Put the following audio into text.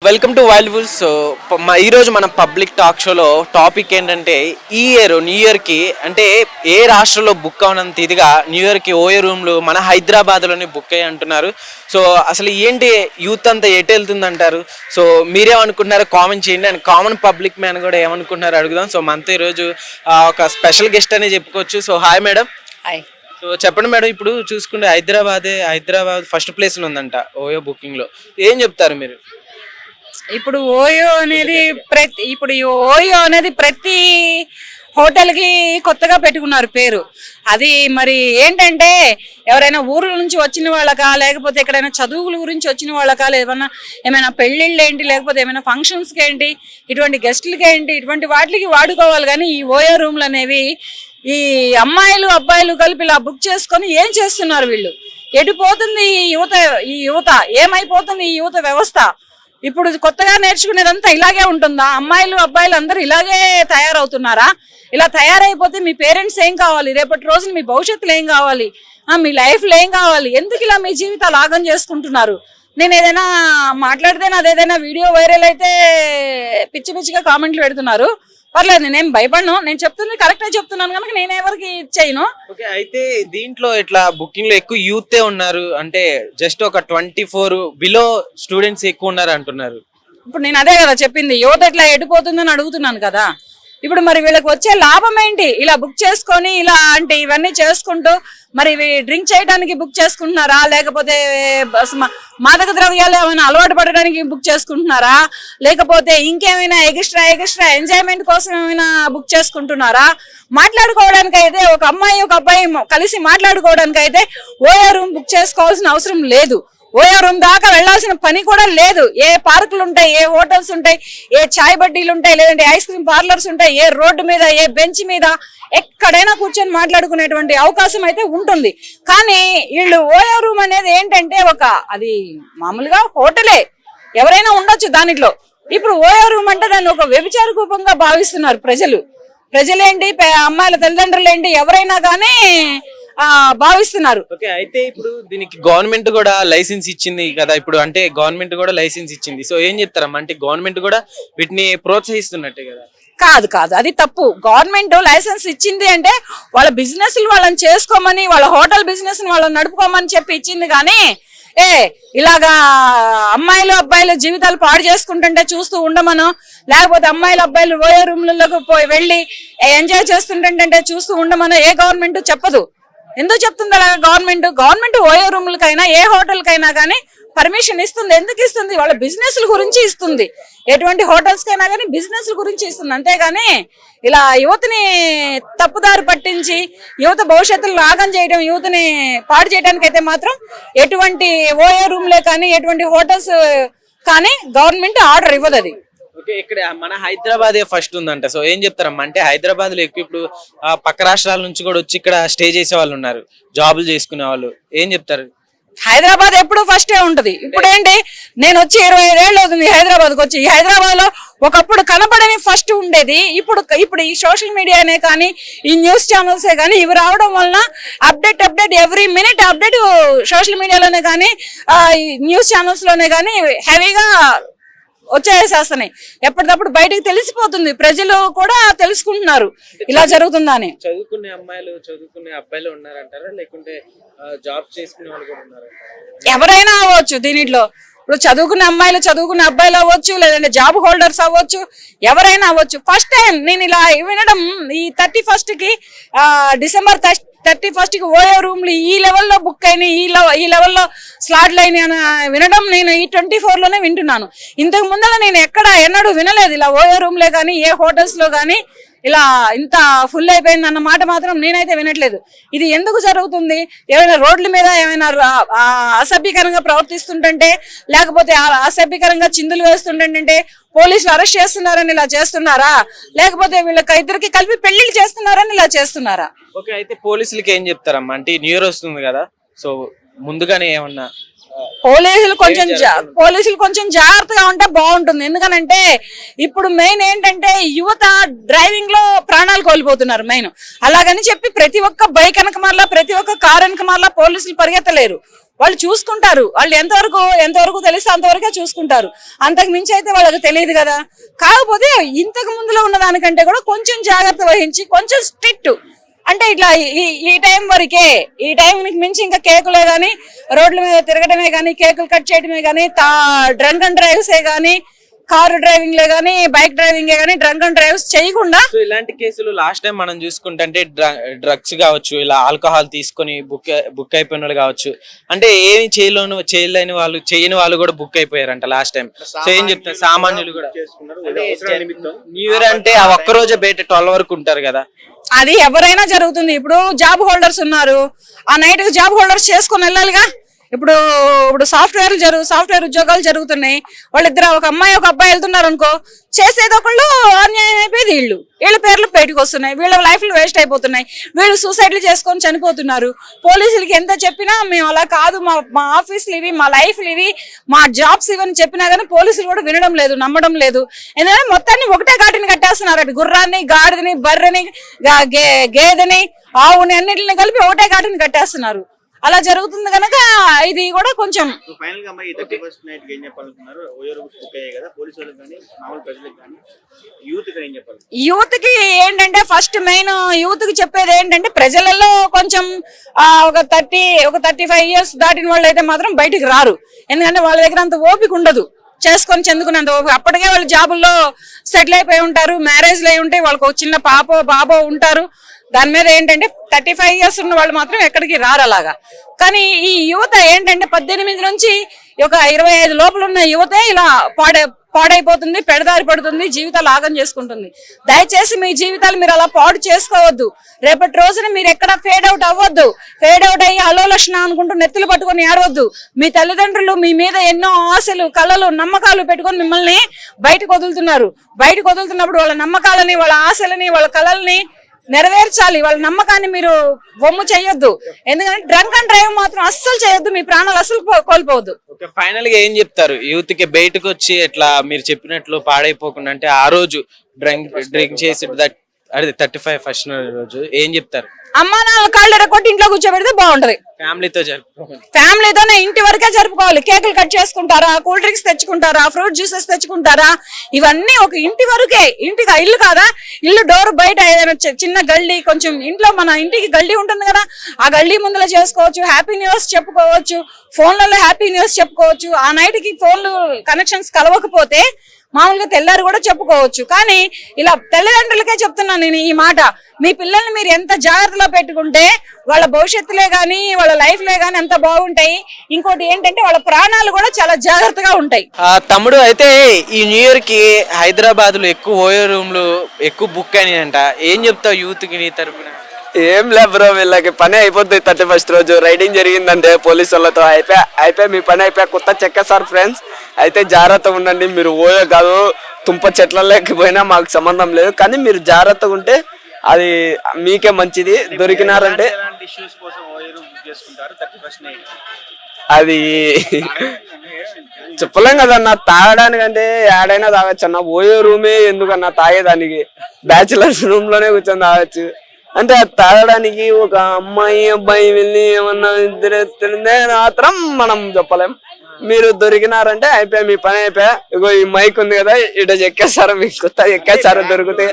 Welcome to wild bulls. So ఈరోజు మన public talk షోలో టాపిక్ ఏంటంటే ఈ ఇయర్ న్యూ ఇయర్కి అంటే ఏ రాష్ట్రంలో బుక్ అవనంత ఇదిగా న్యూ ఇయర్కి ఓయే రూమ్లు మన హైదరాబాద్లోనే బుక్ అయ్యి అంటున్నారు. సో అసలు ఏంటి యూత్ అంతా ఎటు వెళ్తుంది అంటారు? సో మీరేమనుకుంటున్నారో కామెంట్ చేయండి. అండ్ కామన్ పబ్లిక్ మ్యాన్ కూడా ఏమనుకుంటున్నారో అడుగుదాం. సో మనతో ఈరోజు ఒక స్పెషల్ గెస్ట్ అనే చెప్పుకోవచ్చు. So hi madam. Hi. So చెప్పండి మేడం, ఇప్పుడు చూసుకుంటే హైదరాబాద్ ఫస్ట్ ప్లేస్లో ఉందంట ఓయో బుకింగ్లో. ఏం చెప్తారు మీరు? ఇప్పుడు ఓయో అనేది ప్రతి హోటల్ కి కొత్తగా పెట్టుకున్నారు పేరు. అది మరి ఏంటంటే ఎవరైనా ఊర్ల నుంచి వచ్చిన వాళ్ళకా, లేకపోతే ఎక్కడైనా చదువుల గురించి వచ్చిన వాళ్ళకా, ఏమైనా పెళ్ళిళ్ళు ఏంటి, లేకపోతే ఏమైనా ఫంక్షన్స్కి ఏంటి, ఇటువంటి గెస్టులకి ఏంటి, ఇటువంటి వాటికి వాడుకోవాలి. కానీ ఈ ఓయో రూమ్లు అనేవి ఈ అమ్మాయిలు అబ్బాయిలు కలిపి ఇలా బుక్ చేసుకొని ఏం చేస్తున్నారు వీళ్ళు? ఎడిపోతుంది ఈ యువత ఏమైపోతుంది ఈ యువత వ్యవస్థ? ఇప్పుడు కొత్తగా నేర్చుకునేదంతా ఇలాగే ఉంటుందా? అమ్మాయిలు అబ్బాయిలు అందరూ ఇలాగే తయారవుతున్నారా? ఇలా తయారైపోతే మీ పేరెంట్స్ ఏం కావాలి? రేపటి రోజున మీ భవిష్యత్తులో ఏం కావాలి? మీ లైఫ్లో ఏం కావాలి? ఎందుకు ఇలా మీ జీవితాలు ఆగం చేసుకుంటున్నారు? నేను ఏదైనా మాట్లాడితే నాది ఏదైనా వీడియో వైరల్ అయితే పిచ్చి పిచ్చిగా కామెంట్లు పెడుతున్నారు. పర్లేదు, నేనేం భయపడను. నేను చెప్తుంది కరెక్టే చెప్తున్నాను కనుక నేను ఎవరికి ఇచ్చేయను. ఓకే, అయితే దీంట్లో ఇట్లా బుకింగ్ లో ఎక్కువ యూతే ఉన్నారు అంటే జస్ట్ ఒక 24 బిలో స్టూడెంట్స్ ఎక్కువ ఉన్నారు అంటున్నారు. ఇప్పుడు నేను అదే కదా చెప్పింది, యువత ఎట్లా ఎడిపోతుందని అడుగుతున్నాను కదా. ఇప్పుడు మరి వీళ్ళకి వచ్చే లాభం ఏంటి? ఇలా బుక్ చేసుకొని ఇలా అంటే ఇవన్నీ చేసుకుంటూ మరి డ్రింక్ చేయడానికి బుక్ చేసుకుంటున్నారా, లేకపోతే మాదక ద్రవ్యాలు ఏమైనా అలవాటు పడడానికి బుక్ చేసుకుంటున్నారా, లేకపోతే ఇంకేమైనా ఎక్స్ట్రా ఎంజాయ్మెంట్ కోసం ఏమైనా బుక్ చేసుకుంటున్నారా? మాట్లాడుకోవడానికి అయితే ఒక అమ్మాయి ఒక అబ్బాయి కలిసి మాట్లాడుకోవడానికి అయితే ఓయో రూమ్ బుక్ చేసుకోవాల్సిన అవసరం లేదు. ఓయో రూమ్ దాకా వెళ్లాల్సిన పని కూడా లేదు. ఏ పార్కులు ఉంటాయి, ఏ హోటల్స్ ఉంటాయి, ఏ చాయ్ బడ్డీలు ఉంటాయి, లేదంటే ఐస్ క్రీమ్ పార్లర్స్ ఉంటాయి, ఏ రోడ్డు మీద ఏ బెంచ్ మీద ఎక్కడైనా కూర్చొని మాట్లాడుకునేటువంటి అవకాశం అయితే ఉంటుంది. కానీ వీళ్ళు ఓయో రూమ్ అనేది ఏంటంటే అది మామూలుగా హోటలే, ఎవరైనా ఉండొచ్చు దానిలో. ఇప్పుడు ఓయో రూమ్ అంటే దాన్ని ఒక వ్యభిచార రూపంగా భావిస్తున్నారు ప్రజలేంటి, అమ్మాయిల తల్లిదండ్రులు ఏంటి, ఎవరైనా కానీ భావిస్తున్నారు. ఓకే, అయితే ఇప్పుడు దీనికి గవర్నమెంట్ కూడా లైసెన్స్ ఇచ్చింది కదా. ఇప్పుడు అంటే గవర్నమెంట్ కూడా లైసెన్స్ ఇచ్చింది. సో ఏం చెప్తారమ్మా? అంటే గవర్నమెంట్ కూడా వీటిని ప్రోత్సహిస్తున్నట్టే కదా? కాదు, అది తప్పు. గవర్నమెంట్ లైసెన్స్ ఇచ్చింది అంటే వాళ్ళ బిజినెస్ వాళ్ళని చేసుకోమని, వాళ్ళ హోటల్ బిజినెస్ వాళ్ళని నడుపుకోమని చెప్పి ఇచ్చింది. కానీ ఇలాగా అమ్మాయిలు అబ్బాయిలు జీవితాలు పాడు చేసుకుంటుంటే చూస్తూ ఉండమను, లేకపోతే అమ్మాయిలు అబ్బాయిలు ఓయో రూమ్లలోకి వెళ్ళి ఎంజాయ్ చేస్తుంటే చూస్తూ ఉండమను ఏ గవర్నమెంట్ చెప్పదు. ఎందుకు చెప్తుంది అలాగా గవర్నమెంట్ ఓయో రూమ్లకైనా ఏ హోటల్కైనా కానీ పర్మిషన్ ఇస్తుంది. ఎందుకు ఇస్తుంది? వాళ్ళ బిజినెస్ గురించి ఇస్తుంది. ఎటువంటి హోటల్స్ కైనా కానీ బిజినెస్ గురించి ఇస్తుంది. అంతేగాని ఇలా యువతని తప్పుదారి పట్టించి యువత భవిష్యత్తులో నాగం చేయడం, యువతని పాడు చేయడానికి అయితే మాత్రం ఎటువంటి ఓయో రూమ్లే కానీ ఎటువంటి హోటల్స్ కానీ గవర్నమెంట్ ఆర్డర్ ఇవ్వదు. అది ఓకే, ఇక్కడ మన హైదరాబాదే ఫస్ట్ ఉందంట. సో ఏం చెప్తారమ్మా? అంటే హైదరాబాద్ లో ఎక్కువ ఇప్పుడు పక్క రాష్ట్రాల నుంచి కూడా వచ్చి ఇక్కడ స్టే చేసే వాళ్ళు ఉన్నారు, జాబులు చేసుకునే వాళ్ళు. ఏం చెప్తారు? హైదరాబాద్ ఎప్పుడు ఫస్టే ఉంటది. ఇప్పుడు ఏంటి, నేను వచ్చి 25 ఏళ్ళు అవుతుంది హైదరాబాద్కి వచ్చి. ఈ హైదరాబాద్ లో ఒకప్పుడు కనపడని ఫస్ట్ ఉండేది. ఇప్పుడు ఈ సోషల్ మీడియానే కానీ ఈ న్యూస్ ఛానల్సే కానీ ఇవి రావడం వలన update every minute update social మీడియాలోనే కానీ న్యూస్ ఛానల్స్ లోనే కానీ హెవీగా వచ్చేసేస్తున్నాయి. ఎప్పటికప్పుడు బయటకు తెలిసిపోతుంది, ప్రజలు కూడా తెలుసుకుంటున్నారు ఇలా జరుగుతుందని. చదువుకునే అమ్మాయిలు చదువుకునే అబ్బాయిలు ఉన్నారంటారా, లేకుంటే జాబ్ చేసుకునే వాళ్ళు కూడా ఉన్నారా? ఎవరైనా అవ్వచ్చు దీనిలో. ఇప్పుడు చదువుకునే అమ్మాయిలు చదువుకునే అబ్బాయిలు అవ్వచ్చు, లేదంటే జాబ్ హోల్డర్స్ అవ్వచ్చు, ఎవరైనా అవ్వచ్చు. ఫస్ట్ టైం నేను ఇలా వినడం ఈ 31st కి డిసెంబర్ 31st కి ఓయో రూమ్లు ఈ లెవెల్లో బుక్ అయినాయి, ఈ లెవెల్లో స్లాట్లు అయినాయి అని వినడం నేను ఈ 24లోనే వింటున్నాను. ఇంతకు ముందర నేను ఎన్నడూ వినలేదు ఇలా ఓయో రూమ్లే కానీ ఏ హోటల్స్ లో కానీ ఇలా ఇంత ఫుల్ అయిపోయింది అన్న మాట మాత్రం నేనైతే వినట్లేదు. ఇది ఎందుకు జరుగుతుంది? ఏమైనా రోడ్ల మీద ఏమైనా అసభ్యకరంగా ప్రవర్తిస్తుంటే, లేకపోతే అసభ్యకరంగా చిందులు వేస్తుంటే పోలీసులు అరెస్ట్ చేస్తున్నారని ఇలా చేస్తున్నారా, లేకపోతే వీళ్ళకి ఇద్దరికి కలిపి పెళ్లిళ్ళు చేస్తున్నారని ఇలా చేస్తున్నారా? ఓకే, అయితే పోలీసులకి ఏం చెప్తారమ్మా? అంటే న్యూ ఇయర్ వస్తుంది కదా, సో ముందుగానే ఏమన్నా పోలీసులు కొంచెం జాగ్రత్తగా ఉంటే బాగుంటుంది. ఎందుకనంటే ఇప్పుడు మెయిన్ ఏంటంటే యువత డ్రైవింగ్ లో ప్రాణాలు కోల్పోతున్నారు మెయిన్. అలాగని చెప్పి ప్రతి ఒక్క బైక్ వెనక మరలా ప్రతి ఒక్క కార్ వెనక మరలా పోలీసులు పరిగెత్తలేరు. వాళ్ళు చూసుకుంటారు. వాళ్ళు ఎంతవరకు తెలిస్తే అంతవరకే చూసుకుంటారు. అంతకు మించి అయితే వాళ్ళకి తెలియదు కదా. కాకపోతే ఇంతకు ముందులో ఉన్న దానికంటే కూడా కొంచెం జాగ్రత్త వహించి కొంచెం స్ట్రిక్ట్ అంటే ఇట్లా ఈ టైం వరకే, ఈ టైంకి మించి ఇంకా కేకులే కానీ రోడ్ల మీద తిరగడమే కానీ కేకులు కట్ చేయడమే కానీ డ్రంక్ అండ్ డ్రైవ్సే కానీ కారు డ్రైవింగ్లే కానీ బైక్ డ్రైవింగే కానీ డ్రంక్ అండ్ డ్రైవ్స్ చేయకుండా. సో ఇలాంటి కేసులు లాస్ట్ టైం మనం చూసుకుంటే డ్రగ్స్ కావచ్చు, ఇలా ఆల్కహాల్ తీసుకొని బుక్ అయిపోయిన వాళ్ళు కావచ్చు, అంటే ఏమి చేయలేని వాళ్ళు చేయని వాళ్ళు కూడా బుక్ అయిపోయారంట లాస్ట్ టైం. సో ఏం చెప్తారు సామాన్యులు కూడా న్యూ ఇయర్ అంటే ఆ ఒక్కరోజే బయట 12 వరకు ఉంటారు కదా. అది ఎవరైనా జరుగుతుంది. ఇప్పుడు జాబ్ హోల్డర్స్ ఉన్నారు, ఆ నైట్ జాబ్ హోల్డర్స్ చేసుకొని వెళ్ళాలిగా. ఇప్పుడు సాఫ్ట్వేర్ ఉద్యోగాలు జరుగుతున్నాయి. వాళ్ళిద్దరు ఒక అమ్మాయి ఒక అబ్బాయి వెళ్తున్నారు అనుకో, చేసేది ఒకళ్ళు అన్యాయం అయిపోయేది వీళ్ళ పేర్లు బయటకు వస్తున్నాయి. వీళ్ళ లైఫ్లు వేస్ట్ అయిపోతున్నాయి. వీళ్ళు సూసైడ్లు చేసుకొని చనిపోతున్నారు. పోలీసులకి ఎంత చెప్పినా మేము అలా కాదు, మా ఆఫీసులు ఇవి, మా లైఫ్లు ఇవి, మా జాబ్స్ ఇవని చెప్పినా కానీ పోలీసులు కూడా వినడం లేదు, నమ్మడం లేదు. ఎందుకంటే మొత్తాన్ని ఒకటే ఘాటిని కట్టేస్తున్నారు. అటు గుర్రాన్ని, గాడిదని, బర్రెని, గేదెని, ఆవుని అన్నిటిని కలిపి ఒకటే ఘాటిని కట్టేస్తున్నారు. అలా జరుగుతుంది కనుక ఇది కూడా కొంచెం యూత్ కి ఏంటంటే ఫస్ట్ మెయిన్ యూత్ కి చెప్పేది ఏంటంటే ప్రజలలో కొంచెం ఒక 35 ఇయర్స్ దాటిన వాళ్ళు అయితే మాత్రం బయటికి రారు. ఎందుకంటే వాళ్ళ దగ్గర అంత ఓపిక ఉండదు చేసుకొని చెందుకునేంత ఓపిక. అప్పటికే వాళ్ళు జాబుల్లో సెటిల్ అయిపోయి ఉంటారు, మ్యారేజ్లు అయి ఉంటాయి, వాళ్ళకి ఒక చిన్న బాబో ఉంటారు. దాని మీద ఏంటంటే 35 ఇయర్స్ ఉన్న వాళ్ళు మాత్రం ఎక్కడికి రారు అలాగా. కానీ ఈ యువత ఏంటంటే 18 నుంచి ఒక 25 లోపల ఉన్న యువతే ఇలా పాడైపోతుంది, పెడదారి పడుతుంది, జీవితాలు ఆగం చేసుకుంటుంది. దయచేసి మీ జీవితాలు మీరు అలా పాడు చేసుకోవద్దు. రేపటి రోజున మీరు ఎక్కడ ఫేడ్ అవుట్ అవ్వద్దు. ఫేడ్ అవుట్ అయ్యి హలో లక్షణ అనుకుంటూ నెత్తులు పట్టుకొని ఏడవద్దు. మీ తల్లిదండ్రులు మీ మీద ఎన్నో ఆశలు, కళలు, నమ్మకాలు పెట్టుకొని మిమ్మల్ని బయటకు వదులుతున్నారు. బయటకు వదులుతున్నప్పుడు వాళ్ళ నమ్మకాలని, వాళ్ళ ఆశలని, వాళ్ళ కళల్ని నెరవేర్చాలి. వాళ్ళ నమ్మకాన్ని మీరు బొమ్ము చేయొద్దు. ఎందుకంటే డ్రంక్ అండ్ డ్రైవ్ మాత్రం అస్సలు చేయొద్దు. మీ ప్రాణాలు అస్సలు కోల్పోవద్దు. ఫైనల్ గా ఏం చెప్తారు యూత్ కి బయటకు వచ్చి ఎట్లా మీరు చెప్పినట్లు పాడైపోకుండా, అంటే ఆ రోజు డ్రింక్ చేసి అదే 35 ఫస్ట్ రోజు ఏం చెప్తారు? అమ్మా నాన్న కాళ్ళు ఎరగొట్టి ఇంట్లో కూర్చోబెడితే బాగుంటది. ఫ్యామిలీతోనే ఇంటి వరకే జరుపుకోవాలి. కేకులు కట్ చేసుకుంటారా, కూల్ డ్రింక్స్ తెచ్చుకుంటారా, ఫ్రూట్ జ్యూసెస్ తెచ్చుకుంటారా, ఇవన్నీ ఒక ఇంటి వరకే. ఇంటికి ఇల్లు కాదా, ఇల్లు డోర్ బయట ఏదైనా చిన్న గల్లీ, కొంచెం ఇంట్లో మన ఇంటికి గల్లీ ఉంటుంది కదా, ఆ గల్లీ ముందులో చేసుకోవచ్చు. హ్యాపీ న్యూస్ చెప్పుకోవచ్చు, ఫోన్లలో హ్యాపీ న్యూస్ చెప్పుకోవచ్చు. ఆ నైట్ కి ఫోన్లు కనెక్షన్స్ కలవకపోతే మామూలుగా తెల్లారు కూడా చెప్పుకోవచ్చు. కానీ ఇలా తల్లిదండ్రులకే చెప్తున్నాను నేను ఈ మాట. మీ పిల్లల్ని మీరు ఎంత జాగ్రత్తలో పెట్టుకుంటే వాళ్ళ భవిష్యత్తులే గానీ వాళ్ళ లైఫ్లే గానీ ఎంత బాగుంటాయి. ఇంకోటి ఏంటంటే వాళ్ళ ప్రాణాలు కూడా చాలా జాగ్రత్తగా ఉంటాయి. తమ్ముడు, అయితే ఈ న్యూ ఇయర్ కి హైదరాబాద్ లో ఎక్కువ ఓయో రూమ్లు ఎక్కువ బుక్ అయినాయంట. ఏం చెప్తావు యూత్ కి నీ తరపున? ఏం లే బ్రో, వీళ్ళకి పని అయిపోద్ది. 31st రోజు రైడింగ్ జరిగిందంటే పోలీసు వాళ్ళతో అయిపోయి మీ పని అయిపోయి కొత్త చెక్కేసారు ఫ్రెండ్స్. అయితే జాగ్రత్తగా ఉండండి. మీరు ఓయో కాదు, తుంప చెట్లలోకి పోయినా మాకు సంబంధం లేదు. కానీ మీరు జాగ్రత్తగా ఉంటే అది మీకే మంచిది. దొరికినారంటే అది చెప్పలేం కదన్నా. తాగడానికంటే ఏడైనా తాగొచ్చు అన్న. ఓయో రూమే ఎందుకన్నా తాగేదానికి, బ్యాచులర్స్ రూమ్ లోనే కూర్చొని తాగొచ్చు. అంటే అది తాగడానికి ఒక అమ్మాయి అబ్బాయి వెళ్ళి ఏమన్నా ఇద్దరు మాత్రం మనం చెప్పలేం. మీరు దొరికినారంటే అయిపోయా, మీ పని అయిపోయా. ఇగో ఈ మైక్ ఉంది కదా, ఇట ఎక్కేస్తారా, మీకు కొత్త ఎక్కేస్తారా దొరికితే.